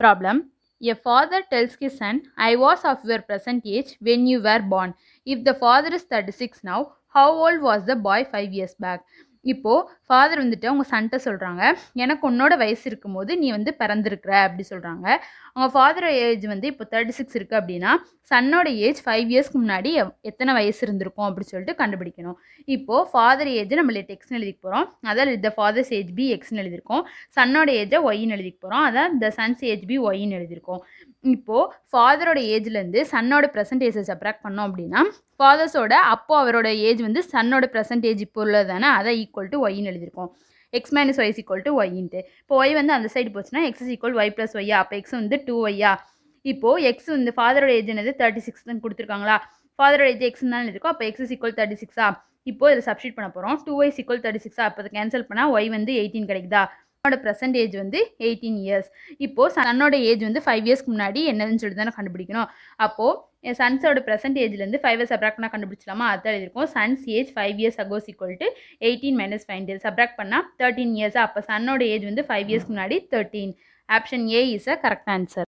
Problem. A father tells his son, I was of your present age when you were born. If the father is 36 now, how old was the boy 5 years back? இப்போது father வந்துட்டு அவங்க சன்ட்ட சொல்கிறாங்க, எனக்கு உன்னோட வயசு இருக்கும்போது நீ வந்து பிறந்திருக்கிற அப்படி சொல்கிறாங்க. அவங்க ஃபாதர் ஏஜ் வந்து இப்போ 36 இருக்குது அப்படின்னா சன்னோட ஏஜ் 5 இயர்ஸ்க்கு முன்னாடி எத்தனை வயசு இருந்திருக்கும் அப்படின்னு சொல்லிட்டு கண்டுபிடிக்கணும். இப்போது ஃபாதர் ஏஜ் நம்ம லெட் எக்ஸ்னு எழுதிக்க போகிறோம். அதான் த ஃபாதர்ஸ் ஏஜ் பி எக்ஸ்னு எழுதியிருக்கோம். சன்னோட ஏஜை ஒய்ன்னு எழுதிக்க போகிறோம். அதான் த சன்ஸ் ஏஜ் பி ஒய்ன்னு எழுதியிருக்கோம். இப்போது ஃபாதரோட ஏஜ்லேருந்து சன்னோட ப்ரெசன்டேஜை சப்ராக்ட் பண்ணோம் அப்படின்னா ஃபாதர்ஸோட அப்போ அவரோட ஏஜ் வந்து சன்னோட ப்ரெசன்டேஜ் இப்போ உள்ளது தானே, அதை ஈக்குவல் டு ஒய்ன்னு எழுதியிருக்கோம். X minus Y equal to ஒய்ன்ட்டு. இப்போ ஒய் வந்து அந்த சைடு போச்சுன்னா எக்ஸ் ஈக்குவல் ஒய் ப்ளஸ் ஒய்யா, அப்போ எக்ஸ் வந்து 2y. இப்போது எக்ஸ் வந்து ஃபாதரோட ஏஜ் என்னது 36 தான் கொடுத்துருக்காங்களா, ஃபாதரோட ஏஜ் எக்ஸ் தான் இருக்கும். அப்போ எக்ஸ் ஈக்குவல் 36 இப்போது இதில் சப்ஸ்டியூட் பண்ண போகிறோம். 2y ஈக்குவல் 36 அப்போ அதை கேன்சல் பண்ணால் ஒய் வந்து 18 கிடைக்குதா. சன்னோட ப்ரெசன்ட் ஏஜ் வந்து 18 இயர்ஸ். இப்போது சன்னோட ஏஜ் வந்து 5 இயர்ஸ்க்கு முன்னாடி என்னதுன்னு சொல்லிட்டு தானே கண்டுபிடிக்கணும். அப்போது சன்ஸோட ப்ரெசன்ட் ஏஜ்லேருந்து 5 இயர்ஸ் சப்ராக்ட் பண்ணால் கண்டுபிடிச்சலாமா, அதான் எழுதியிருக்கோம். Sons age 5 years ago's equal to 18 minus 5 subtract பண்ணால் 13 இயர்ஸ். அப்போ சன்னோட ஏஜ் வந்து 5 இயர்ஸ்க்கு முன்னாடி 13. Option A is a correct answer.